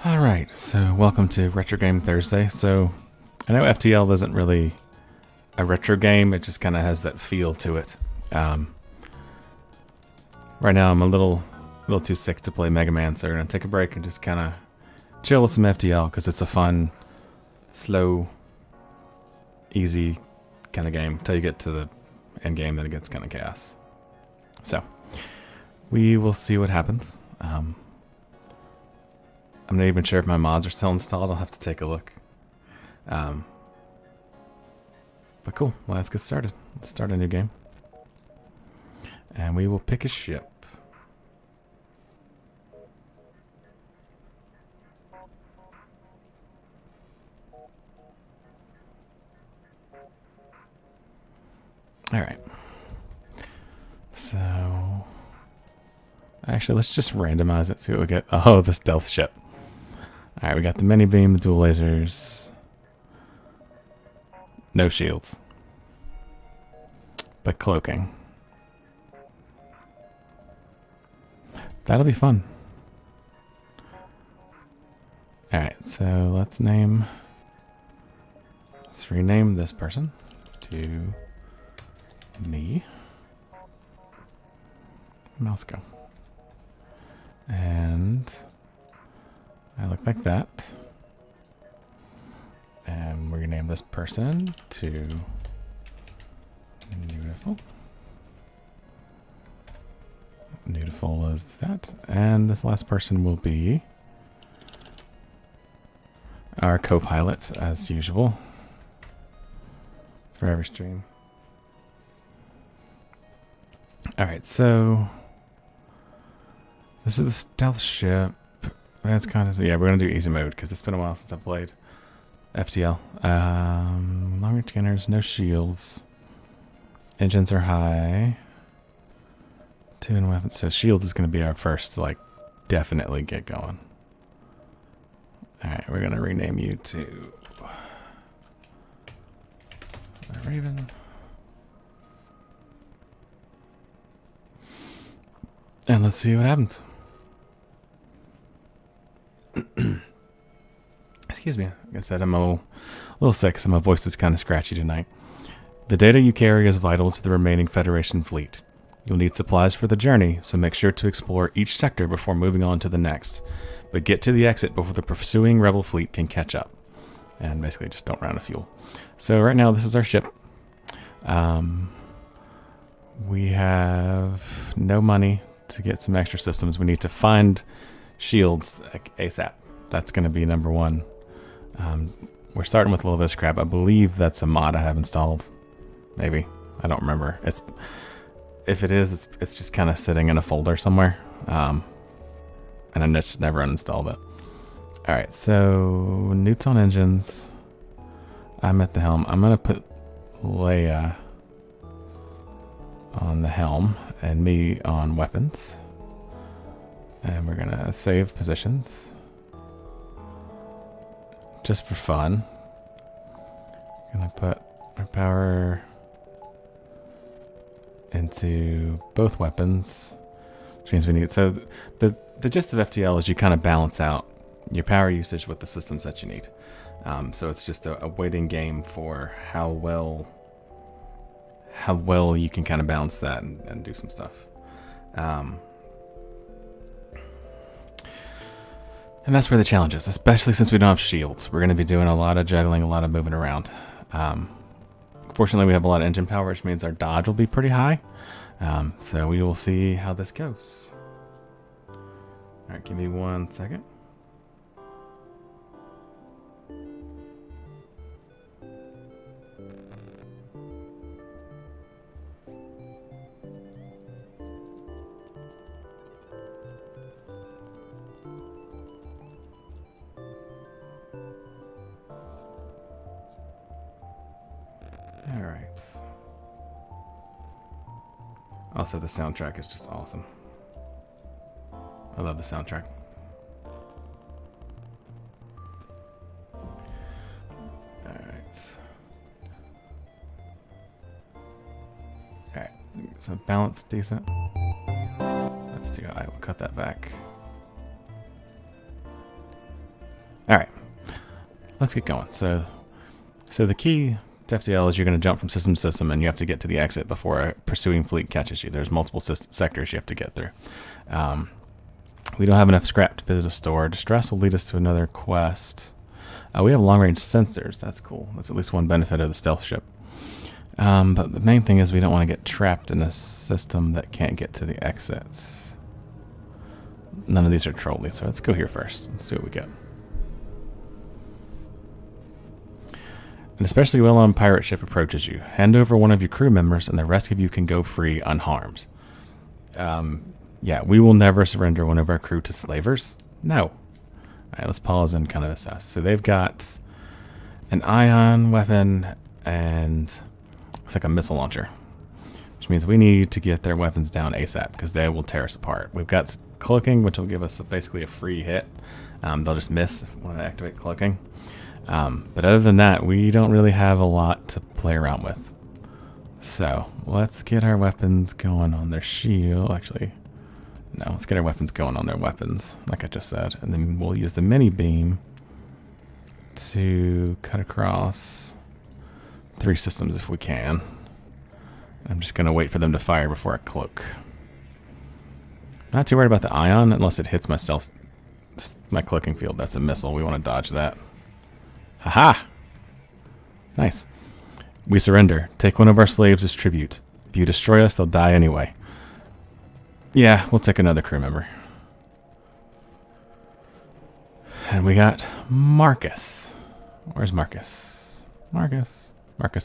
Alright, so welcome to Retro Game Thursday. So, I know FTL isn't really a retro game, it just kind of has that feel to it. Right now I'm a little too sick to play Mega Man, so we're going to take a break and just kind of chill with some FTL, because it's a fun, slow, easy kind of game until you get to the end game, then it gets kind of chaos. So, we will see what happens. I'm not even sure if my mods are still installed. I'll have to take a look. But cool. Well, let's get started. Let's start a new game. And we will pick a ship. Alright. So... Actually, let's just randomize it, see what we get. Oh, the stealth ship. Alright, we got the mini beam, the dual lasers. No shields. But cloaking. That'll be fun. Alright, so let's rename this person to me. Mouse go. And I look like that. And we're gonna name this person to Beautiful. Beautiful is that. And this last person will be our co-pilot, as usual, for every stream. Alright, so this is the stealth ship. That's kind of, yeah, we're going to do easy mode because it's been a while since I've played FTL. Long range gunners, no shields. Engines are high. 2 in weapons. So shields is going to be our first, like, definitely get going. Alright, we're going to rename you to Raven. And let's see what happens. Excuse me. Like I said, I'm a little sick, so my voice is kind of scratchy tonight. The data you carry is vital to the remaining Federation fleet. You'll need supplies for the journey, so make sure to explore each sector before moving on to the next. But get to the exit before the pursuing rebel fleet can catch up. And basically just don't run out of fuel. So right now, this is our ship. We have no money to get some extra systems. We need to find shields ASAP. That's going to be number one. We're starting with a little bit of scrap. I believe that's a mod I have installed. Maybe. I don't remember. If it is, it's just kind of sitting in a folder somewhere. And I just never uninstalled it. Alright, so newts on engines. I'm at the helm. I'm going to put Leia on the helm and me on weapons. And we're going to save positions. Just for fun. Gonna put our power into both weapons, which means we need, so the gist of FTL is you kind of balance out your power usage with the systems that you need. So it's just a waiting game for how well you can kind of balance that and do some stuff. And that's where the challenge is, especially since we don't have shields. We're going to be doing a lot of juggling, a lot of moving around. Fortunately, we have a lot of engine power, which means our dodge will be pretty high. So we will see how this goes. Alright, give me 1 second. Alright. Also, the soundtrack is just awesome. I love the soundtrack. Alright. Alright, so balance decent. Let's do, I will cut that back. All right, let's get going. So the key to FTL is you're going to jump from system to system, and you have to get to the exit before a pursuing fleet catches you. There's multiple sectors you have to get through. We don't have enough scrap to visit a store. Distress will lead us to another quest. We have long-range sensors. That's cool. That's at least one benefit of the stealth ship. But the main thing is we don't want to get trapped in a system that can't get to the exits. None of these are trolleys, so let's go here first and see what we get. An especially well-armed pirate ship approaches you. Hand over one of your crew members, and the rest of you can go free unharmed. Yeah, we will never surrender one of our crew to slavers. No. All right, let's pause and kind of assess. So they've got an ion weapon and it's like a missile launcher, which means we need to get their weapons down ASAP because they will tear us apart. We've got cloaking, which will give us basically a free hit. They'll just miss when I activate cloaking. But other than that, we don't really have a lot to play around with. So let's get our weapons going on their shield. Actually, no, let's get our weapons going on their weapons, like I just said. And then we'll use the mini beam to cut across 3 systems if we can. I'm just going to wait for them to fire before I cloak. Not too worried about the ion unless it hits my cloaking field. That's a missile. We want to dodge that. Haha! Nice. We surrender. Take one of our slaves as tribute. If you destroy us, they'll die anyway. Yeah, we'll take another crew member. And we got Marcus. Where's Marcus? Marcus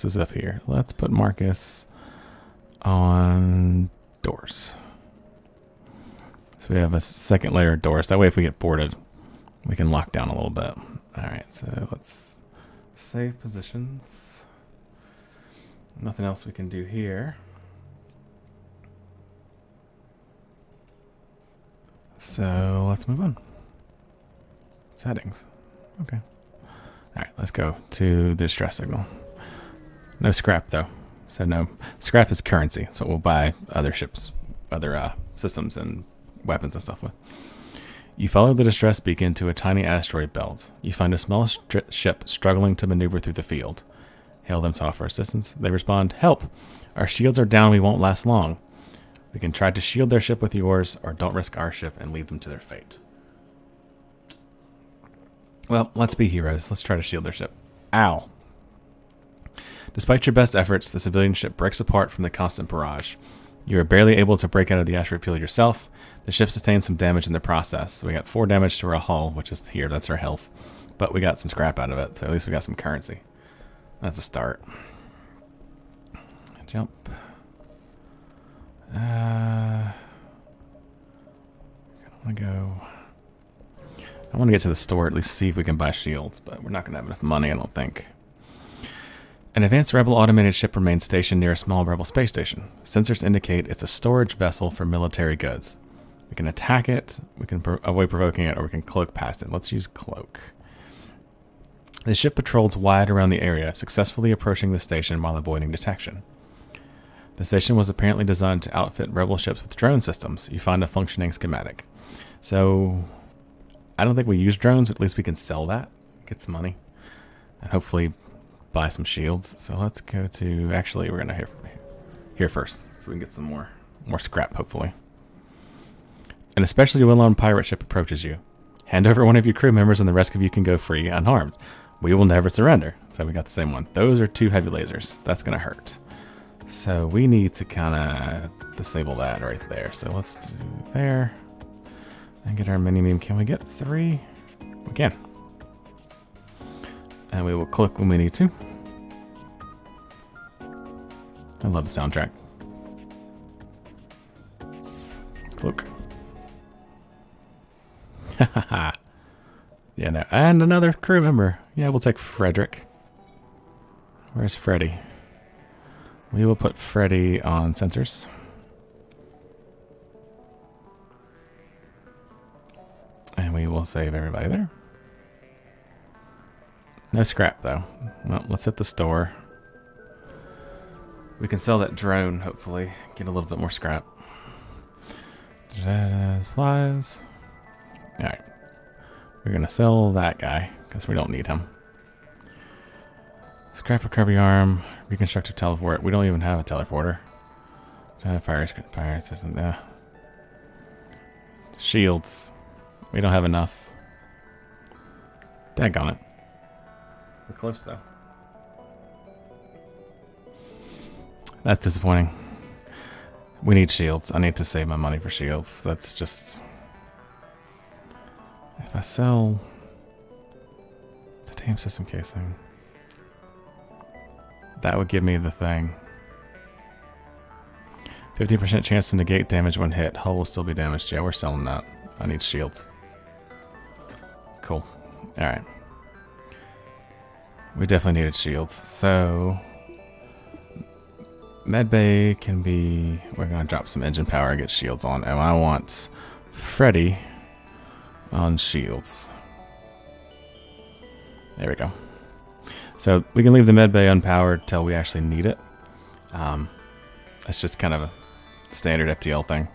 is up here. Let's put Marcus on doors. So we have a second layer of doors. That way if we get boarded, we can lock down a little bit. Alright, so let's save positions. Nothing else we can do here. So let's move on. Settings. Okay. Alright, let's go to the distress signal. No scrap though. So no scrap is currency. So we'll buy other ships, other systems and weapons and stuff with. You follow the distress beacon to a tiny asteroid belt. You find a small ship struggling to maneuver through the field. Hail them to offer assistance. They respond, "Help! Our shields are down. We won't last long. We can try to shield their ship with yours, or don't risk our ship and leave them to their fate." Well, let's be heroes. Let's try to shield their ship. Ow. Despite your best efforts, the civilian ship breaks apart from the constant barrage. You are barely able to break out of the asteroid field yourself. The ship sustains some damage in the process. So we got 4 damage to our hull, which is here. That's our health. But we got some scrap out of it, so at least we got some currency. That's a start. Jump. I want to get to the store, at least see if we can buy shields, but we're not going to have enough money, I don't think. An advanced rebel automated ship remains stationed near a small rebel space station. Sensors indicate it's a storage vessel for military goods. We can attack it, we can avoid provoking it, or we can cloak past it. Let's use cloak. The ship patrols wide around the area, successfully approaching the station while avoiding detection. The station was apparently designed to outfit rebel ships with drone systems. You find a functioning schematic. So, I don't think we use drones, but at least we can sell that, get some money, and hopefully buy some shields. So let's go to, actually we're gonna here first, so we can get some more scrap, hopefully. An especially well-armed pirate ship approaches you. Hand over one of your crew members and the rest of you can go free unharmed. We will never surrender. So we got the same one. Those are 2 heavy lasers. That's gonna hurt. So we need to kind of disable that right there. So let's do there. And get our mini beam. Can we get 3? We can. And we will click when we need to. I love the soundtrack. Cloak. Yeah, no. And another crew member. Yeah, we'll take Frederick. Where's Freddy? We will put Freddy on sensors. And we will save everybody there. No scrap, though. Well, let's hit the store. We can sell that drone, hopefully. Get a little bit more scrap. Supplies. Alright. We're going to sell that guy because we don't need him. Scrap recovery arm, reconstructive teleport. We don't even have a teleporter. Fire system. Yeah. Shields. We don't have enough. Daggone it. We're close though. That's disappointing. We need shields. I need to save my money for shields. That's just... If I sell... titanium system casing... That would give me the thing. 15% chance to negate damage when hit. Hull will still be damaged. Yeah, we're selling that. I need shields. Cool. Alright. We definitely needed shields. So... Medbay can be... We're going to drop some engine power and get shields on. And I want Freddy on shields. There we go. So we can leave the medbay unpowered till we actually need it. It's just kind of a standard FTL thing.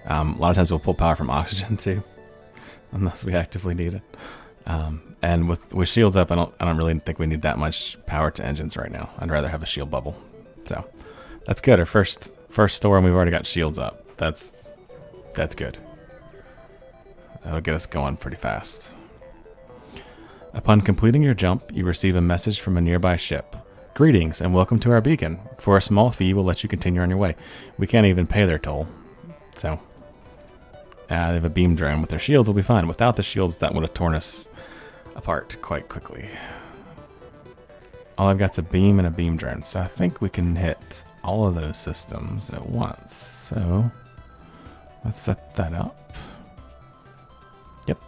A lot of times we'll pull power from oxygen too, unless we actively need it. And with shields up, I don't really think we need that much power to engines right now. I'd rather have a shield bubble. So that's good. Our first store, and we've already got shields up. That's good. That'll get us going pretty fast. Upon completing your jump, you receive a message from a nearby ship. Greetings and welcome to our beacon. For a small fee, we'll let you continue on your way. We can't even pay their toll. So, they have a beam drone. With their shields, we'll be fine. Without the shields, that would have torn us apart quite quickly. All I've got is a beam and a beam drone. So I think we can hit all of those systems at once. So, let's set that up. Yep.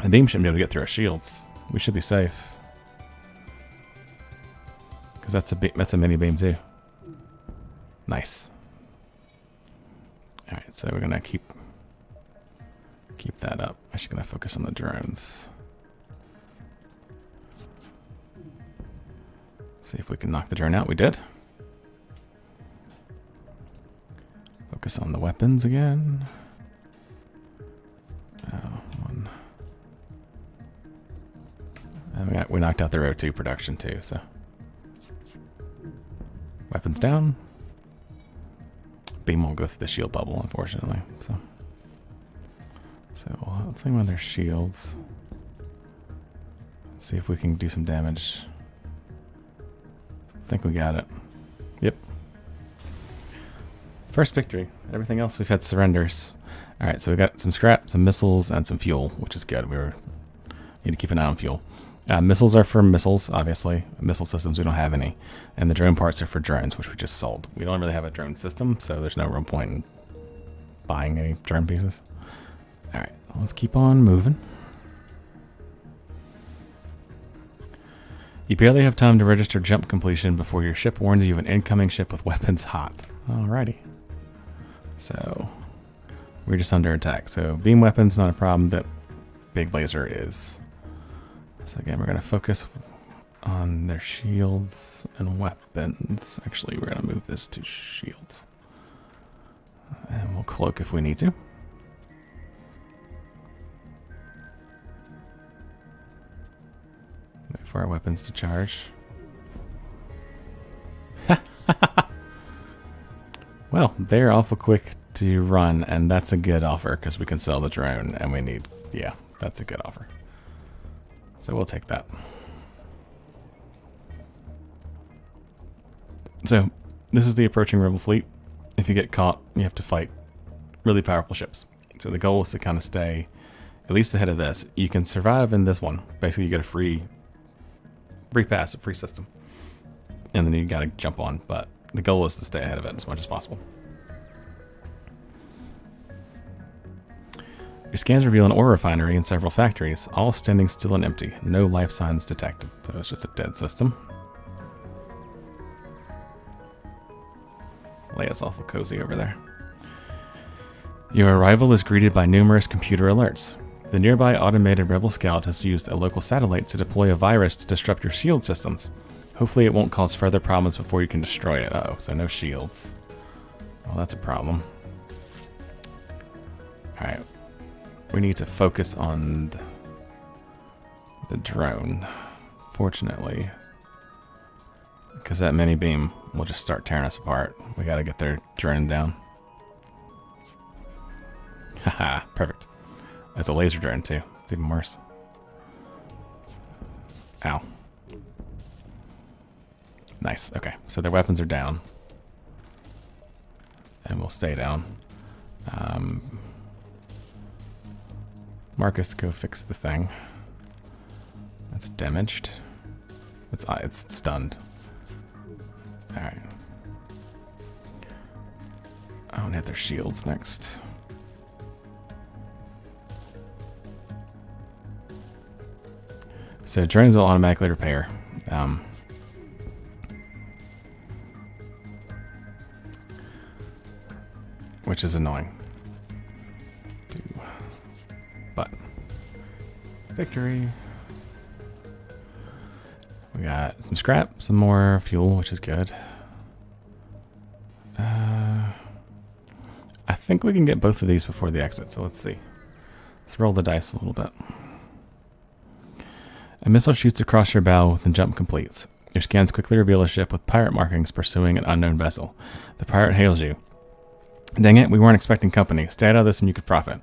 The beam shouldn't be able to get through our shields. We should be safe. Because that's a mini beam too. Nice. Alright, so we're going to keep that up. Actually going to focus on the drones. See if we can knock the drone out. We did. Focus on the weapons again. One. And we knocked out the Row 2 production too, so. Weapons down. Beam won't go through the shield bubble, unfortunately. So let's see when their shields. See if we can do some damage. I think we got it. Yep. First victory. Everything else we've had surrenders. Alright, so we got some scrap, some missiles, and some fuel, which is good. Need to keep an eye on fuel. Missiles are for missiles, obviously. Missile systems, we don't have any. And the drone parts are for drones, which we just sold. We don't really have a drone system, so there's no real point in buying any drone pieces. Alright, let's keep on moving. You barely have time to register jump completion before your ship warns you of an incoming ship with weapons hot. Alrighty. So, we're just under attack. So, beam weapons, not a problem. That big laser is. So again, we're going to focus on their shields and weapons. Actually, we're going to move this to shields. And we'll cloak if we need to. Wait for our weapons to charge. Well, they're awful quick to run, and that's a good offer because we can sell the drone, and we need... Yeah, that's a good offer. So we'll take that. So, this is the approaching rebel fleet. If you get caught, you have to fight really powerful ships. So the goal is to kind of stay at least ahead of this. You can survive in this one. Basically, you get a free pass, a free system. And then you got to jump on. But the goal is to stay ahead of it as much as possible. Your scans reveal an ore refinery and several factories, all standing still and empty. No life signs detected. So it's just a dead system. Leia's awful cozy over there. Your arrival is greeted by numerous computer alerts. The nearby automated rebel scout has used a local satellite to deploy a virus to disrupt your shield systems. Hopefully it won't cause further problems before you can destroy it. Uh-oh, so no shields. Well, that's a problem. Alright. we need to focus on the drone, fortunately, because that mini beam will just start tearing us apart. We got to get their drone down. Haha, perfect. That's a laser drone too. It's even worse. Ow. Nice. Okay, so their weapons are down. And we'll stay down. Marcus, go fix the thing. That's damaged. It's stunned. Alright. I want to hit their shields next. So drones will automatically repair. Which is annoying. But victory. We got some scrap, some more fuel, which is good. I think we can get both of these before the exit, so let's see. Let's roll the dice a little bit. A missile shoots across your bow when jump completes. Your scans quickly reveal a ship with pirate markings pursuing an unknown vessel. The pirate hails you. Dang it, we weren't expecting company. Stay out of this and you could profit.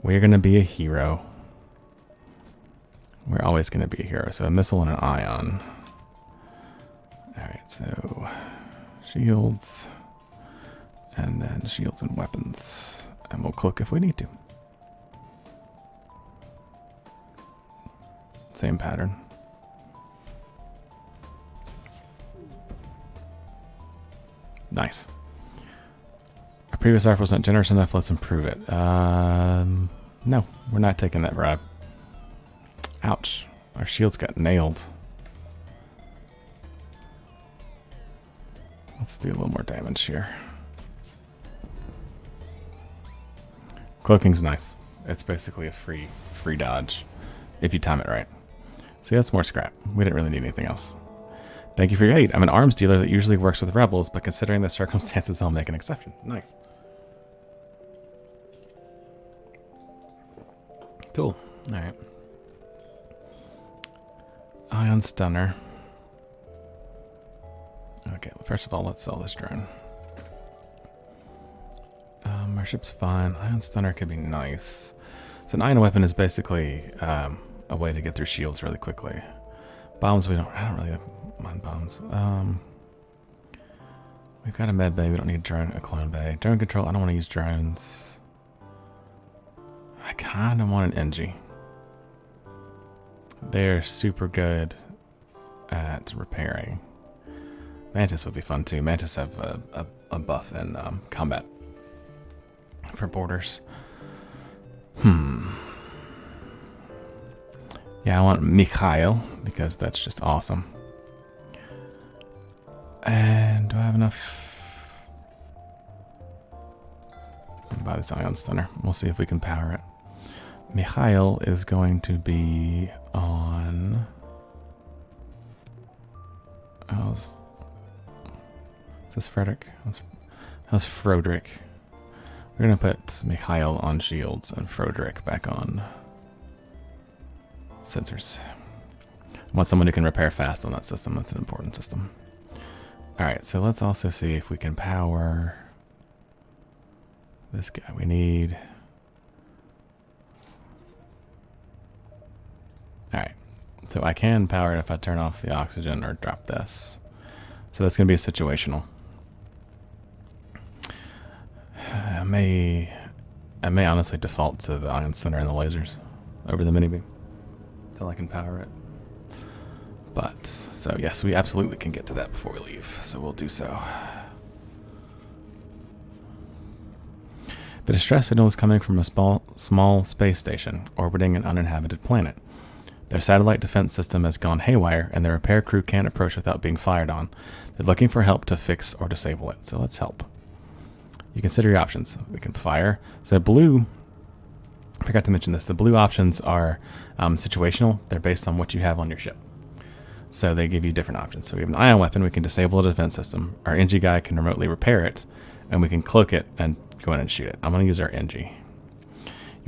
We're going to be a hero. We're always going to be a hero. So a missile and an ion. Alright, so shields. And then shields and weapons. And we'll cloak if we need to. Same pattern. Nice. Our previous offer was not generous enough. Let's improve it. No, we're not taking that bribe. Ouch. Our shields got nailed. Let's do a little more damage here. Cloaking's nice. It's basically a free dodge if you time it right. See, that's more scrap. We didn't really need anything else. Thank you for your aid. I'm an arms dealer that usually works with rebels, but considering the circumstances, I'll make an exception. Nice. Cool. Alright. Ion stunner. Okay, first of all, let's sell this drone. Our ship's fine. Ion stunner could be nice. So an ion weapon is basically a way to get through shields really quickly. Bombs, I don't really mind bombs. We've got a med bay. We don't need a clone bay. Drone control, I don't want to use drones. I kind of want an NG. They're super good at repairing. Mantis would be fun too. Mantis have a buff in combat for borders. Yeah, I want Mikhail because that's just awesome. And do I have enough? I'll buy this ion stunner. We'll see if we can power it. Mikhail is going to be on. Is this Frederick? How's Froderick? We're going to put Mikhail on shields and Froderick back on sensors. I want someone who can repair fast on that system. That's an important system. Alright, so let's also see if we can power this guy. We need... Alright, so I can power it if I turn off the oxygen or drop this. So that's going to be a situational. I may honestly default to the ion center and the lasers over the mini-beam until I can power it. But, so yes, we absolutely can get to that before we leave, so we'll do so. The distress signal is coming from a small space station orbiting an uninhabited planet. Their satellite defense system has gone haywire, and their repair crew can't approach without being fired on. They're looking for help to fix or disable it, so let's help. You consider your options. We can fire. So blue, I forgot to mention this, the blue options are situational. They're based on what you have on your ship. So they give you different options. So we have an ion weapon, we can disable the defense system. Our NG guy can remotely repair it, and we can cloak it and go in and shoot it. I'm going to use our NG.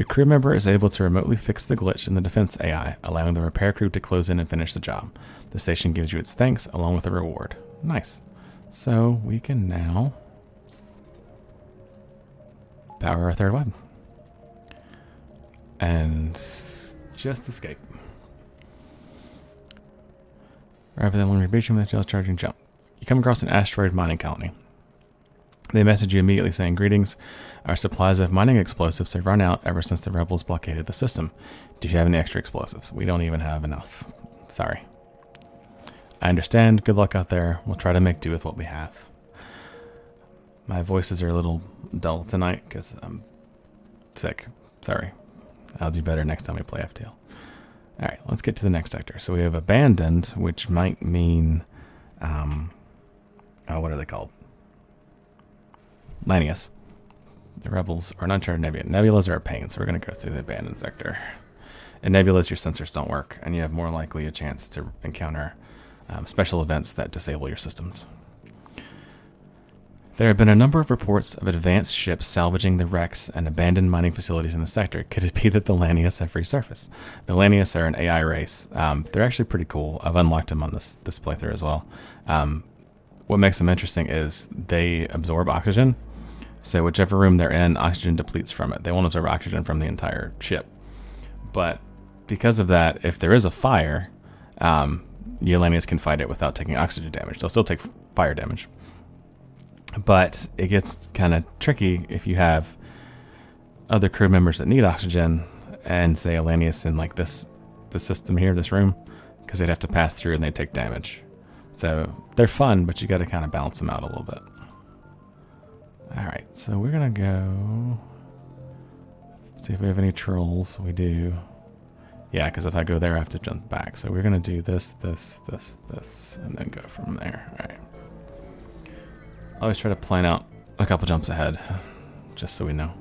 Your crew member is able to remotely fix the glitch in the defense AI, allowing the repair crew to close in and finish the job. The station gives you its thanks along with a reward. Nice. So we can now power our third weapon. And just escape. Rather than longer beaching with a tail charging jump. You come across an asteroid mining colony. They message you immediately saying, "Greetings. Our supplies of mining explosives have run out ever since the rebels blockaded the system. Do you have any extra explosives?" We don't even have enough. Sorry. I understand. Good luck out there. We'll try to make do with what we have. My voices are a little dull tonight because I'm sick. Sorry. I'll do better next time we play FTL. Alright, let's get to the next sector. So we have abandoned, which might mean... what are they called? Lanius. The rebels are an uncharted nebula. Nebulas are a pain, so we're going to go through the abandoned sector. In nebulas, your sensors don't work, and you have more likely a chance to encounter special events that disable your systems. There have been a number of reports of advanced ships salvaging the wrecks and abandoned mining facilities in the sector. Could it be that the Lanius have resurfaced? The Lanius are an AI race. They're actually pretty cool. I've unlocked them on this playthrough as well. What makes them interesting is they absorb oxygen. So whichever room they're in, oxygen depletes from it. They won't absorb oxygen from the entire ship. But because of that, if there is a fire, your Lanius can fight it without taking oxygen damage. They'll still take fire damage. But it gets kind of tricky if you have other crew members that need oxygen and say a Lanius in like this system here, this room, because they'd have to pass through and they take damage. So they're fun, but you got to kind of balance them out a little bit. All right, so we're gonna go see if we have any trolls. We do. Yeah, because if I go there, I have to jump back. So we're gonna do this, and then go from there. All right. I always try to plan out a couple jumps ahead, just so we know.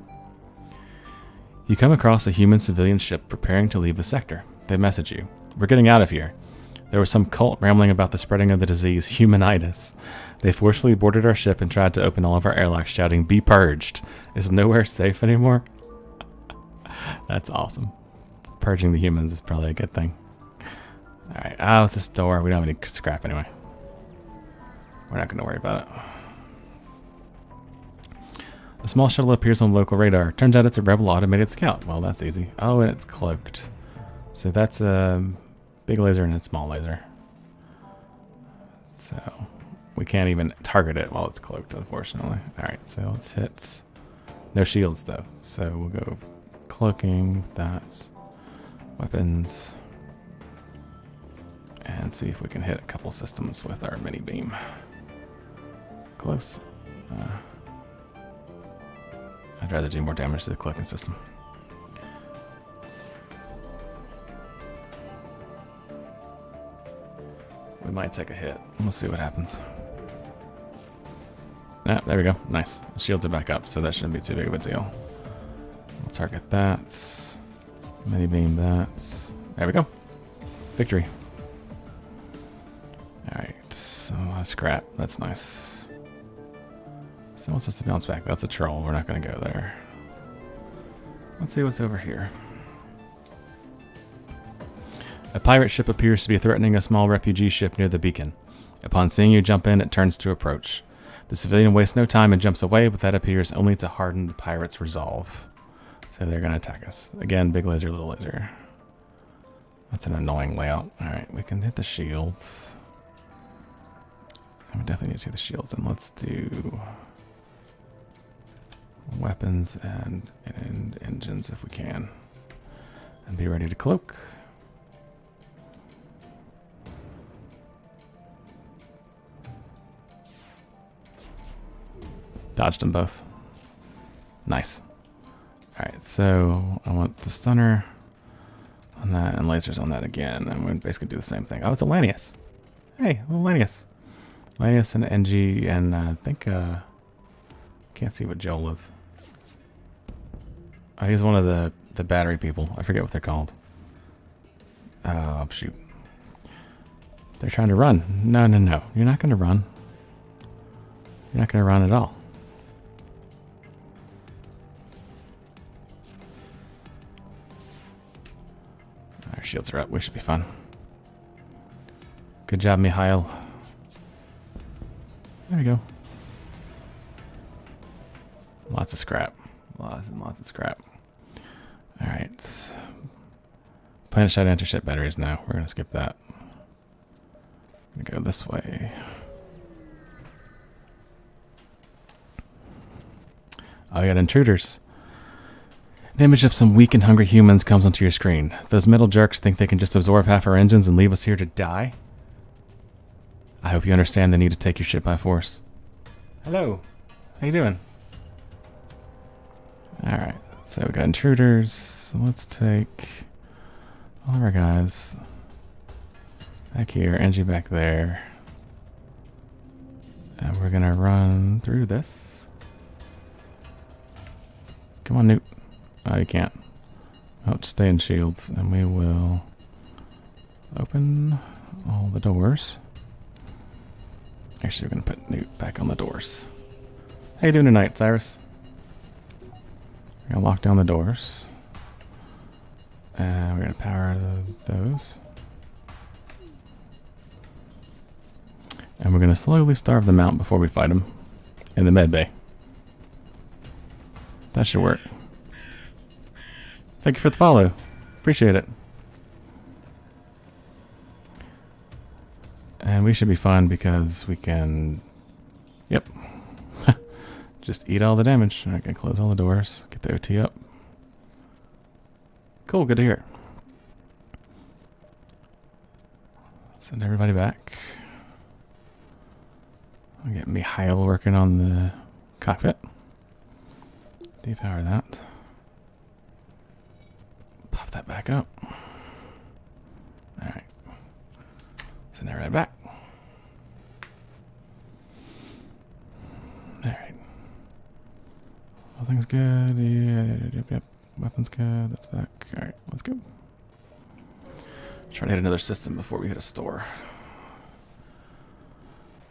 You come across a human civilian ship preparing to leave the sector. They message you. "We're getting out of here. There was some cult rambling about the spreading of the disease humanitis. They forcefully boarded our ship and tried to open all of our airlocks, shouting, 'Be purged. Is nowhere safe anymore?'" That's awesome. Purging the humans is probably a good thing. Alright, it's a store. We don't have any scrap anyway. We're not going to worry about it. A small shuttle appears on local radar. Turns out it's a rebel automated scout. Well, that's easy. Oh, and it's cloaked. So that's a big laser and a small laser. So we can't even target it while it's cloaked, unfortunately. Alright, so let's hit... No shields, though. So we'll go cloaking, that, weapons, and see if we can hit a couple systems with our mini beam. Close. I'd rather do more damage to the cloaking system. We might take a hit. We'll see what happens. Ah, there we go. Nice. The shields are back up, so that shouldn't be too big of a deal. We'll target that. Mini beam that. There we go. Victory. Alright, so scrap. That's nice. So wants us to bounce back. That's a troll. We're not going to go there. Let's see what's over here. A pirate ship appears to be threatening a small refugee ship near the beacon. Upon seeing you jump in, it turns to approach. The civilian wastes no time and jumps away, but that appears only to harden the pirate's resolve. So they're going to attack us. Again, big laser, little laser. That's an annoying layout. Alright, we can hit the shields. We definitely need to see the shields. And let's do weapons and engines if we can. And be ready to cloak. Dodged them both. Nice. Alright, so I want the stunner on that and lasers on that again. And we're basically do the same thing. Oh, it's a Lanius. Hey, a little Lanius. Lanius and NG and I think can't see what Joel is. Oh, he's one of the battery people. I forget what they're called. Oh, shoot. They're trying to run. No. You're not going to run. You're not going to run at all. shields are up. We should be fine. Good job, Mihail. There we go. Lots of scrap. Lots and lots of scrap. Alright. Planet shot intership batteries now. We're going to skip that. We're going to go this way. Oh, we got intruders. An image of some weak and hungry humans comes onto your screen. Those metal jerks think they can just absorb half our engines and leave us here to die? I hope you understand the need to take your ship by force. Hello. How you doing? Alright, so we got intruders. Let's take all of our guys back here, Angie back there. And we're gonna run through this. Come on, Newt. Oh, you can't. Oh, just stay in shields, and we will open all the doors. Actually, we're gonna put Newt back on the doors. How you doing tonight, Cyrus? We're gonna lock down the doors. And we're gonna power those. And we're gonna slowly starve them out before we fight them in the med bay. That should work. Thank you for the follow. Appreciate it. And we should be fine because we can... Yep. Just eat all the damage. Alright, gonna close all the doors. Get the OT up. Cool, good to hear. Send everybody back. I'll get Mihail working on the cockpit. Depower that. Pop that back up. Alright. Send everybody back. Alright. All things good. Yep. Weapons good. That's back. Alright, let's go. Try to hit another system before we hit a store.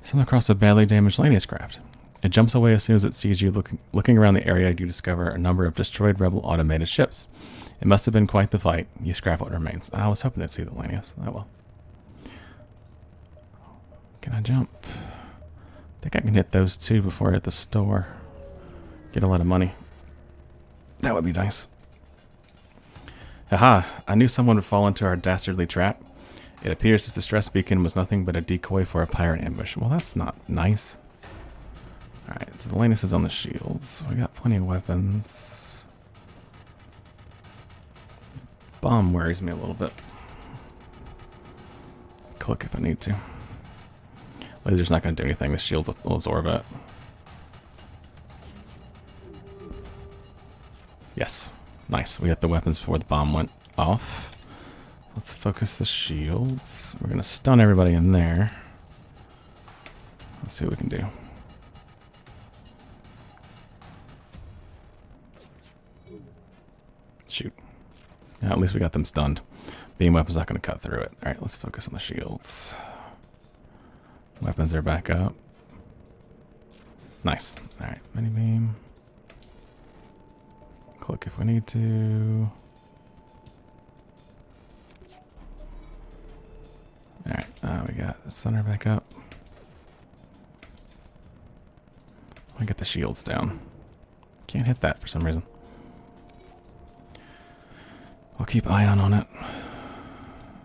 Stumble across a badly damaged Lanius craft. It jumps away as soon as it sees you. Looking around the area, you discover a number of destroyed rebel automated ships. It must have been quite the fight. You scrap what remains. I was hoping to see the Lanius. Oh well. Can I jump? I think I can hit those two before I hit the store. Get a lot of money. That would be nice. Haha, I knew someone would fall into our dastardly trap. It appears this distress beacon was nothing but a decoy for a pirate ambush. Well, that's not nice. Alright, so the Lanius is on the shields. We got plenty of weapons. Bomb worries me a little bit. Click if I need to. Laser's not going to do anything. The shields will absorb it. Yes. Nice. We got the weapons before the bomb went off. Let's focus the shields. We're going to stun everybody in there. Let's see what we can do. Shoot. Now, at least we got them stunned. Beam weapon's not going to cut through it. Alright, let's focus on the shields. Weapons are back up. Nice. Alright, mini beam. Click if we need to. Alright, we got the center back up. I get the shields down. Can't hit that for some reason. We'll keep ion on it.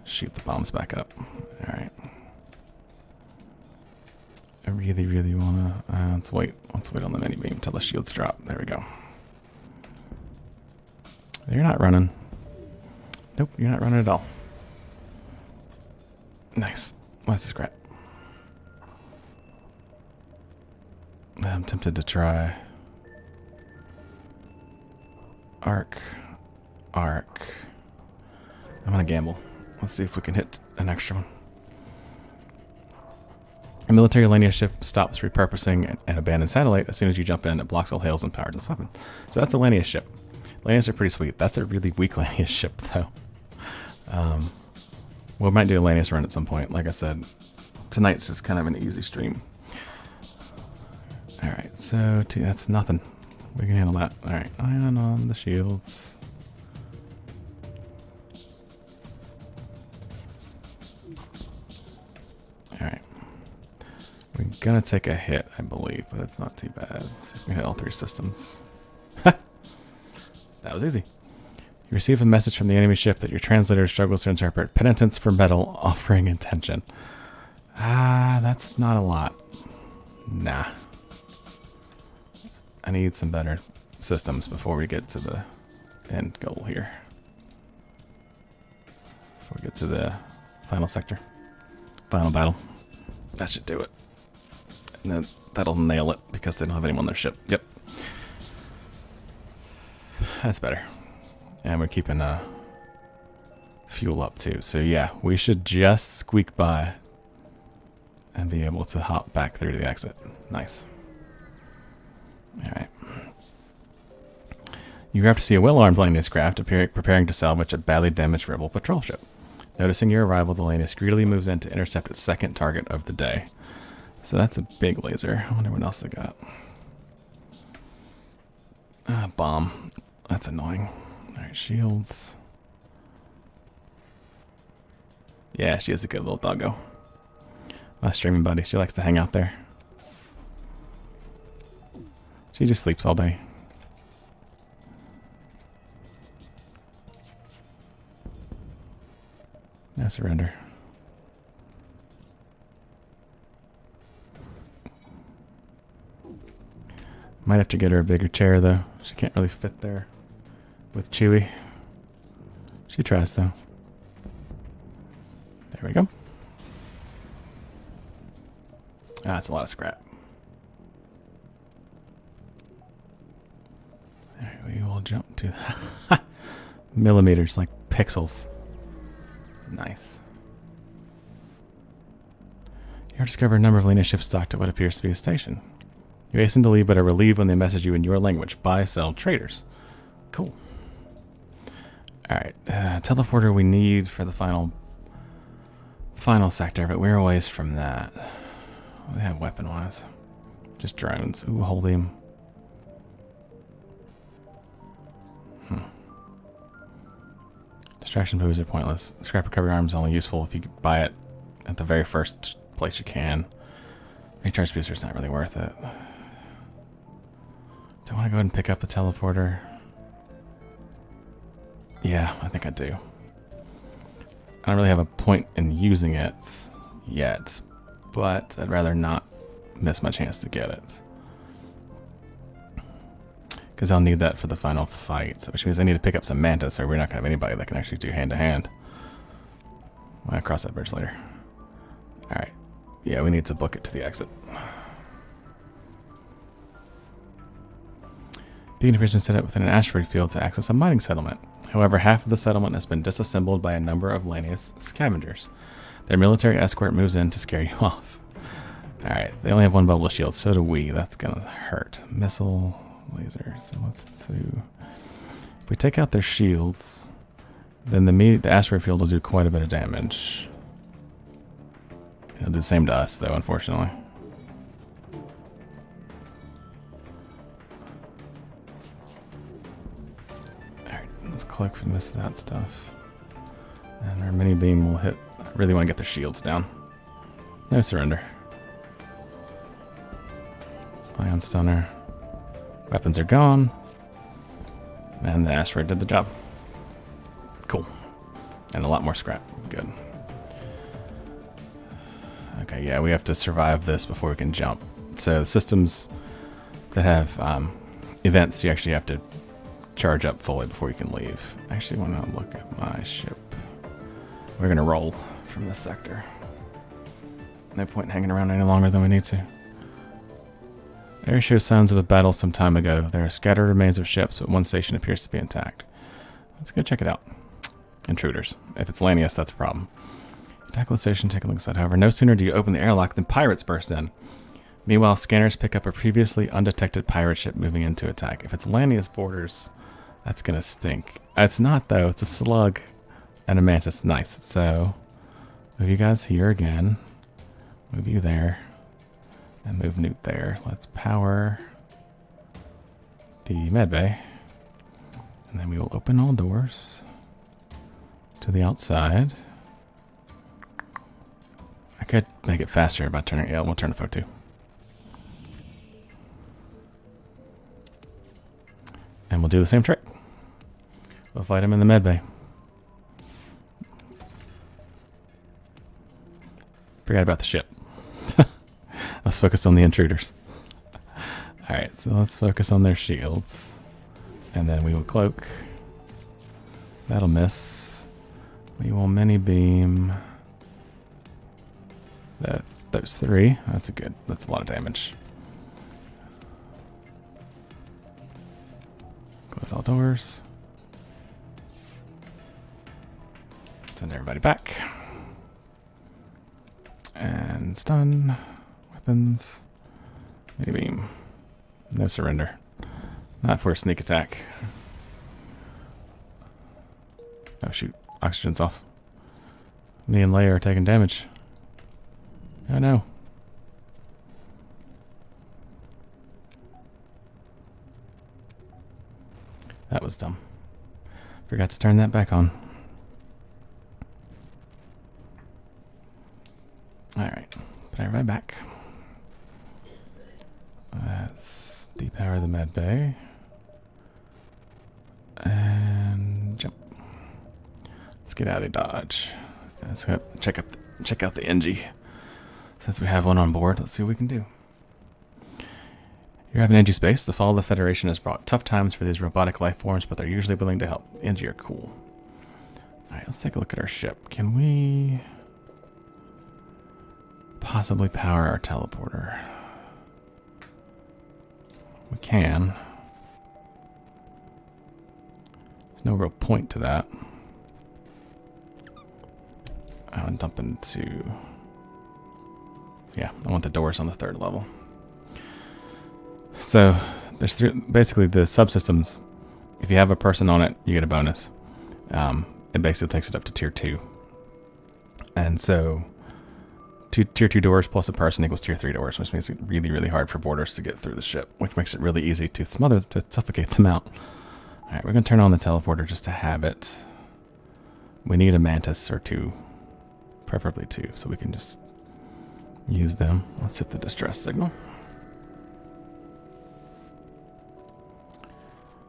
Shoot the bombs back up. Alright. I really, really wanna let's wait on the mini beam until the shields drop. There we go. You're not running. Nope, you're not running at all. Nice. What's the scrap? I'm tempted to try arc. I'm gonna gamble. Let's see if we can hit an extra one. A military Lanius ship stops repurposing an abandoned satellite as soon as you jump in. It blocks all hails and powers its weapon. So that's a Lanius ship. Lanius are pretty sweet. That's a really weak Lanius ship, though. We might do a Lanius run at some point. Like I said, tonight's just kind of an easy stream. Alright, so that's nothing. We can handle that. Alright, ion on the shields. gonna take a hit, I believe, but it's not too bad. So we hit all 3 systems. That was easy. You receive a message from the enemy ship that your translator struggles to interpret. Penitence for metal, offering intention. That's not a lot. Nah. I need some better systems before we get to the end goal here. Before we get to the final sector. Final battle. That should do it. And then that'll nail it because they don't have anyone on their ship. Yep. That's better. And we're keeping fuel up too. So yeah, we should just squeak by and be able to hop back through to the exit. Nice. Alright. You have to see a well-armed Lanius craft preparing to salvage a badly damaged rebel patrol ship. Noticing your arrival, the Lanius greedily moves in to intercept its second target of the day. So that's a big laser. I wonder what else they got. Bomb. That's annoying. Alright, shields. Yeah, she is a good little doggo. My streaming buddy, she likes to hang out there. She just sleeps all day. No surrender. Might have to get her a bigger chair though. She can't really fit there with Chewie. She tries though. There we go. That's a lot of scrap. Alright, we will jump to that. Millimeters, like pixels. Nice. You discover a number of Lena ships docked at what appears to be a station. You hasten to leave, but are relieved when they message you in your language. Buy, sell, traders. Cool. Alright, teleporter we need for the final sector, but we're a ways from that. What do they have weapon-wise? Just drones. Ooh, hold him. Distraction moves are pointless. Scrap recovery arm is only useful if you buy it at the very first place you can. Recharge booster is not really worth it. Do I want to go ahead and pick up the teleporter? Yeah, I think I do. I don't really have a point in using it yet, but I'd rather not miss my chance to get it. Because I'll need that for the final fight, which means I need to pick up some mantis, or we're not going to have anybody that can actually do hand-to-hand. I'll cross that bridge later. Alright. Yeah, we need to book it to the exit. Beacon appears to be set up within an asteroid field to access a mining settlement. However, half of the settlement has been disassembled by a number of Lanius scavengers. Their military escort moves in to scare you off. Alright, they only have one bubble shield, so do we. That's gonna hurt. Missile, laser. So let's do... If we take out their shields, then the asteroid field will do quite a bit of damage. It'll do the same to us, though, unfortunately. Alright, let's collect from that stuff. And our mini beam will hit... I really want to get their shields down. No surrender. Ion stunner. Weapons are gone. And the asteroid did the job. Cool. And a lot more scrap. Good. Okay, yeah, we have to survive this before we can jump. So the systems that have events, you actually have to charge up fully before you can leave. I actually want to look at my ship. We're going to roll from this sector. No point hanging around any longer than we need to. Area shows signs of a battle some time ago. There are scattered remains of ships, but one station appears to be intact. Let's go check it out. Intruders. If it's Lanius, that's a problem. Tackle the station, take a look inside. However, no sooner do you open the airlock than pirates burst in. Meanwhile, scanners pick up a previously undetected pirate ship moving in to attack. If it's Lanius borders, that's going to stink. It's not, though. It's a slug and a mantis. Nice. So, move you guys here again. Move you there. And move Newt there. Let's power the medbay. And then we will open all doors to the outside. I could make it faster by turning... Yeah, we'll turn the photo too. we'll do the same trick. We'll fight him in the med bay. Forgot about the ship. Let's focus on the intruders. Alright, so let's focus on their shields. And then we will cloak. That'll miss. We will mini beam. Those three. That's a lot of damage. Close all doors. Send everybody back. And stun. Weapons. Mini beam. No surrender. Not for a sneak attack. Oh shoot. Oxygen's off. Me and Leia are taking damage. Oh no. That was dumb. Forgot to turn that back on. Alright. Put everybody back. Let's depower the med bay. And jump. Let's get out of Dodge. Let's go check out the NG. Since we have one on board, let's see what we can do. You're having NG space. The fall of the Federation has brought tough times for these robotic life forms, but they're usually willing to help. The NG are cool. Alright, let's take a look at our ship. Can we possibly power our teleporter? We can. There's no real point to that. I want to dump into... Yeah, I want the doors on the 3rd level. So, there's basically the subsystems. If you have a person on it, you get a bonus. It basically takes it up to tier 2. And so, tier 2 doors plus a person equals tier 3 doors, which makes it really, really hard for boarders to get through the ship, which makes it really easy to suffocate them out. Alright, we're going to turn on the teleporter just to have it. We need a mantis or 2. Preferably 2, so we can just use them. Let's hit the distress signal.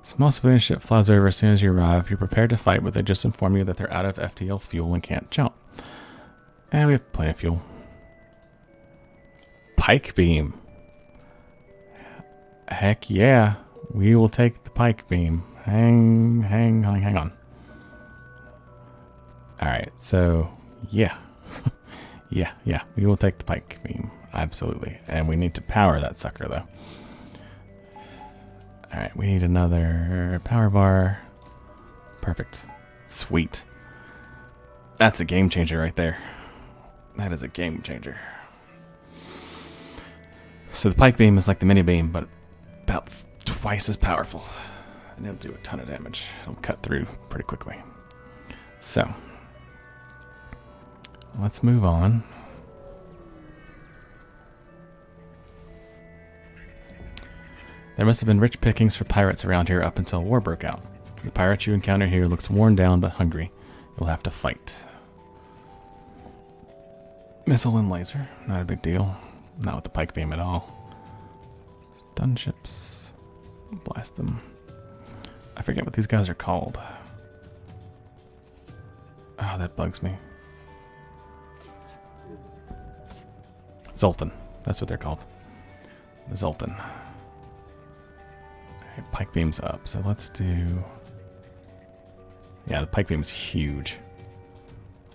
Small civilian ship flies over as soon as you arrive. You're prepared to fight, but they just inform you that they're out of FTL fuel and can't jump. And we have plenty of fuel. Pike beam. Heck yeah. We will take the pike beam. Hang on. Alright, so yeah. Yeah, we will take the pike beam. Absolutely. And we need to power that sucker, though. Alright, we need another power bar. Perfect. Sweet. That's a game changer right there. That is a game changer. So the pike beam is like the mini beam, but about twice as powerful. And it'll do a ton of damage. It'll cut through pretty quickly. So... let's move on. There must have been rich pickings for pirates around here up until war broke out. The pirate you encounter here looks worn down but hungry. You'll have to fight. Missile and laser. Not a big deal. Not with the pike beam at all. Stun ships. Blast them. I forget what these guys are called. Oh, that bugs me. Zoltan. That's what they're called. The Zoltan. Okay, pike beam's up, so let's do... yeah, the pike beam's huge.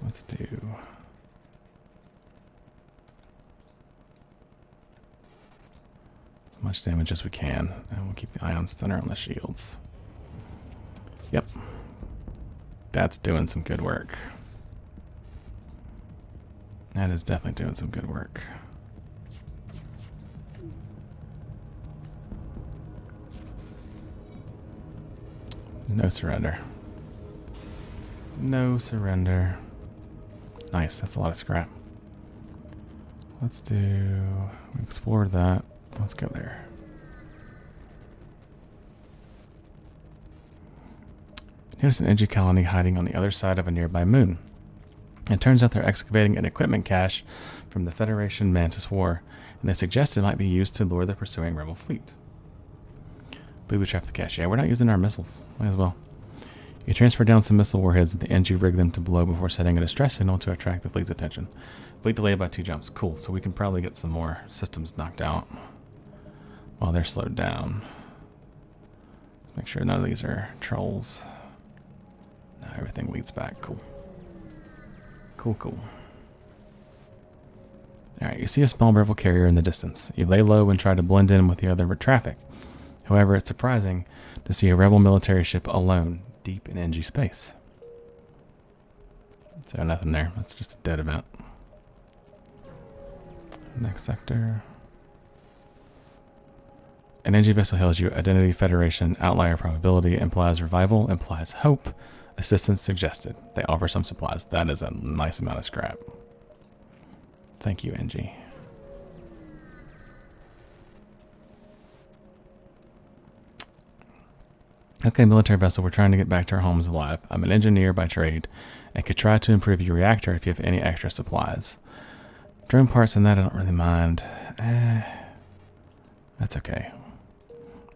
Let's do... as much damage as we can, and we'll keep the ion stunner on the shields. Yep. That's doing some good work. That is definitely doing some good work. No surrender. No surrender. Nice, that's a lot of scrap. Let's do... we explored that. Let's go there. Notice an NG colony hiding on the other side of a nearby moon. It turns out they're excavating an equipment cache from the Federation Mantis War, and they suggest it might be used to lure the pursuing rebel fleet. Booby trap the cache. Yeah, we're not using our missiles. Might as well. You transfer down some missile warheads at the end. You rig them to blow before setting a distress signal to attract the fleet's attention. Fleet delayed by 2 jumps. Cool. So we can probably get some more systems knocked out while they're slowed down. Let's make sure none of these are trolls. No, everything leads back. Cool. Cool, cool. Alright, you see a small rebel carrier in the distance. You lay low and try to blend in with the other traffic. However, it's surprising to see a rebel military ship alone, deep in NG space. So nothing there. That's just a dead event. Next sector. An NG vessel hails you. Identity Federation. Outlier probability implies revival. Implies hope. Assistance suggested. They offer some supplies. That is a nice amount of scrap. Thank you, NG. Okay, military vessel, we're trying to get back to our homes alive. I'm an engineer by trade and could try to improve your reactor if you have any extra supplies. Drone parts and that I don't really mind. That's okay.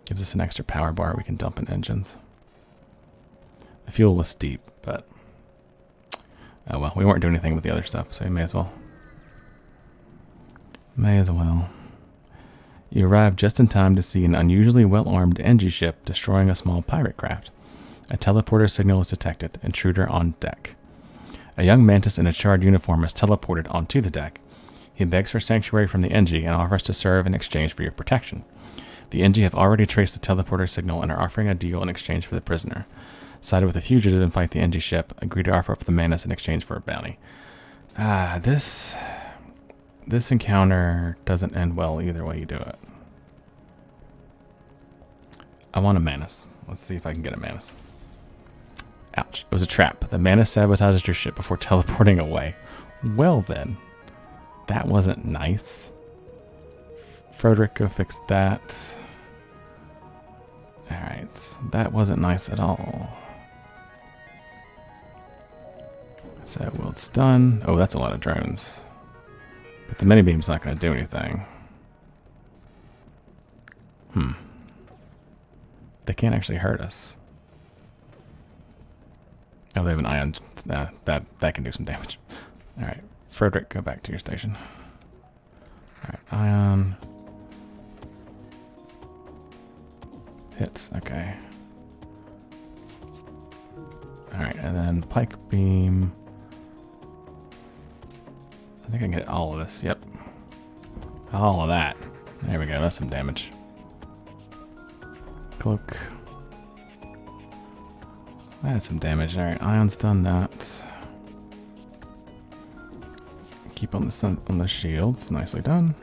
Gives us an extra power bar we can dump in engines. The fuel was steep, but oh well, we weren't doing anything with the other stuff, so we may as well. May as well. You arrive just in time to see an unusually well-armed NG ship destroying a small pirate craft. A teleporter signal is detected. Intruder on deck. A young mantis in a charred uniform is teleported onto the deck. He begs for sanctuary from the NG and offers to serve in exchange for your protection. The NG have already traced the teleporter signal and are offering a deal in exchange for the prisoner. Side with the fugitive and fight the NG ship. Agree to offer up the mantis in exchange for a bounty. This encounter doesn't end well either way you do it. I want a mantis. Let's see if I can get a mantis. Ouch. It was a trap. The mantis sabotages your ship before teleporting away. Well then. That wasn't nice. Frederick, go fix that. Alright. That wasn't nice at all. So, well, it's done. Oh, that's a lot of drones. But the mini-beam's not going to do anything. They can't actually hurt us. Oh, they have an ion. That can do some damage. Alright, Frederick, go back to your station. Alright, ion. Hits, okay. Alright, and then pike beam. I think I can get all of this, yep. All of that. There we go, that's some damage. Cloak. That's some damage. Alright, ion's done that. Keep on the shields. Nicely done.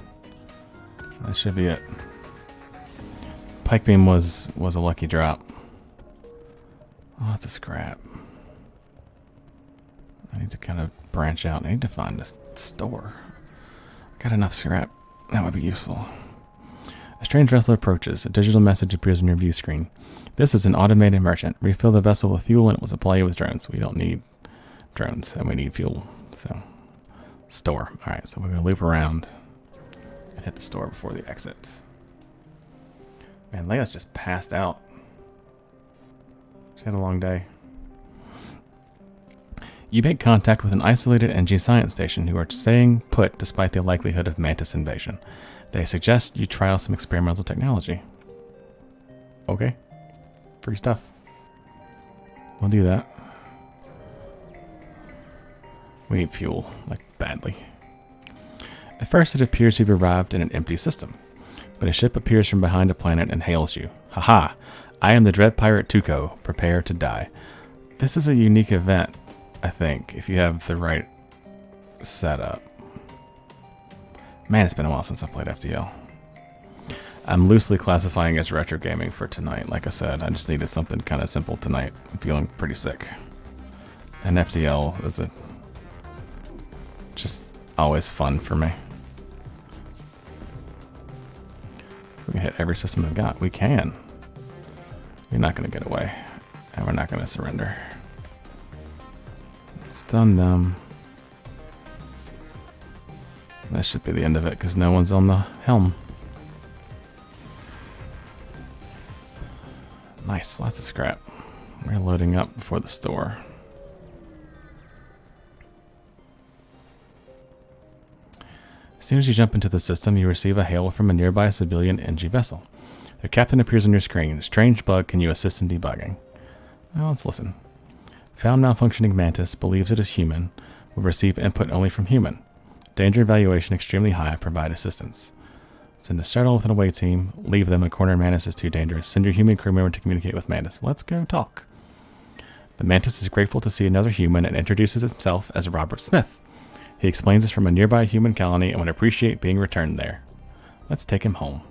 That should be it. Pike beam was a lucky drop. Oh, that's a scrap. I need to kind of branch out. I need to find a store. Got enough scrap. That would be useful. A strange vessel approaches. A digital message appears on your view screen. This is an automated merchant. Refill the vessel with fuel and it will supply you with drones. We don't need drones and we need fuel. So, store. Alright, so we're going to loop around and hit the store before the exit. Man, Leia's just passed out. She had a long day. You make contact with an isolated NG science station who are staying put despite the likelihood of Mantis invasion. They suggest you try out some experimental technology. Okay. Free stuff. We'll do that. We need fuel, like badly. At first it appears you've arrived in an empty system, but a ship appears from behind a planet and hails you. Haha! I am the Dread Pirate Tuco. Prepare to die. This is a unique event, I think, if you have the right setup. Man, it's been a while since I played FTL. I'm loosely classifying as retro gaming for tonight. Like I said, I just needed something kind of simple tonight. I'm feeling pretty sick. And FTL is just always fun for me. We can hit every system we've got. We can. You're not going to get away. And we're not going to surrender. Stun them. That should be the end of it because no one's on the helm. Nice, lots of scrap. We're loading up before the store. As soon as you jump into the system, you receive a hail from a nearby civilian NG vessel. Their captain appears on your screen. Strange bug, can you assist in debugging? Well, let's listen. Found malfunctioning mantis, believes it is human, will receive input only from human. Danger evaluation extremely high, provide assistance. Send a startle with an away team, leave them, a corner mantis is too dangerous. Send your human crew member to communicate with mantis. Let's go talk. The mantis is grateful to see another human and introduces himself as Robert Smith. He explains this from a nearby human colony and would appreciate being returned there. Let's take him home.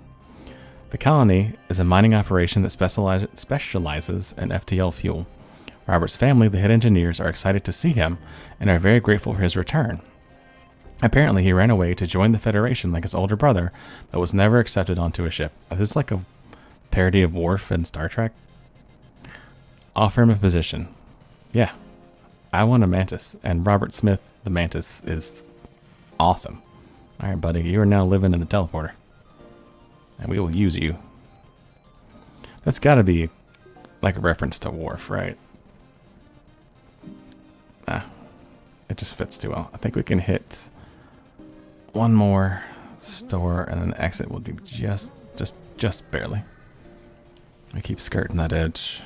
The colony is a mining operation that specializes in FTL fuel. Robert's family, the head engineers, are excited to see him and are very grateful for his return. Apparently, he ran away to join the Federation like his older brother, but was never accepted onto a ship. Is this like a parody of Worf in Star Trek? Offer him a position. Yeah, I want a mantis, and Robert Smith, the mantis, is awesome. Alright, buddy, you are now living in the teleporter. And we will use you. That's gotta be like a reference to Worf, right? Ah, it just fits too well. I think we can hit one more store and then exit will be just barely. I keep skirting that edge.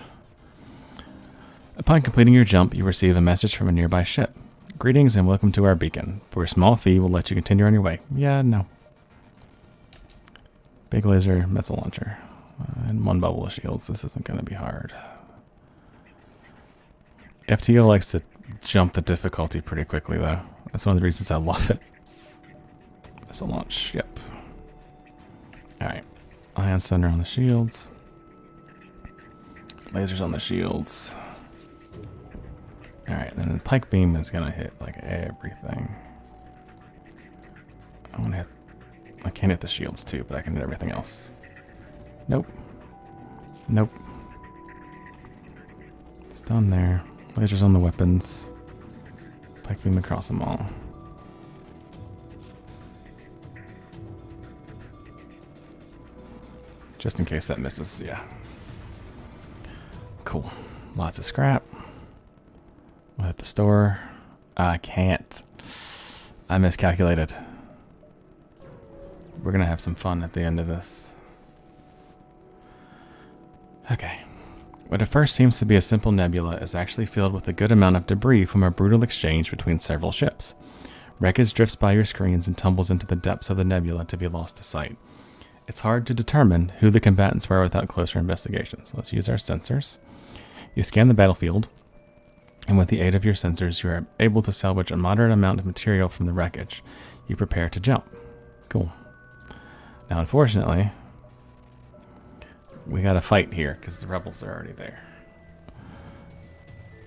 Upon completing your jump, you receive a message from a nearby ship. Greetings and welcome to our beacon. For a small fee, we'll let you continue on your way. Yeah, no. Big laser missile launcher. And one bubble of shields. This isn't going to be hard. FTL likes to jump the difficulty pretty quickly, though. That's one of the reasons I love it. Missile launch, yep. Alright. Ion center on the shields. Lasers on the shields. Alright, then the pike beam is gonna hit like everything. I can't hit the shields too, but I can hit everything else. Nope. Nope. It's done there. Lasers on the weapons. Pike beam across them all. Just in case that misses, yeah. Cool. Lots of scrap. We'll hit the store. I can't. I miscalculated. We're gonna have some fun at the end of this. Okay. What at first seems to be a simple nebula is actually filled with a good amount of debris from a brutal exchange between several ships. Wreckage drifts by your screens and tumbles into the depths of the nebula to be lost to sight. It's hard to determine who the combatants were without closer investigations. Let's use our sensors. You scan the battlefield, and with the aid of your sensors, you are able to salvage a moderate amount of material from the wreckage. You prepare to jump. Cool. Now, unfortunately, we gotta fight here, because the rebels are already there.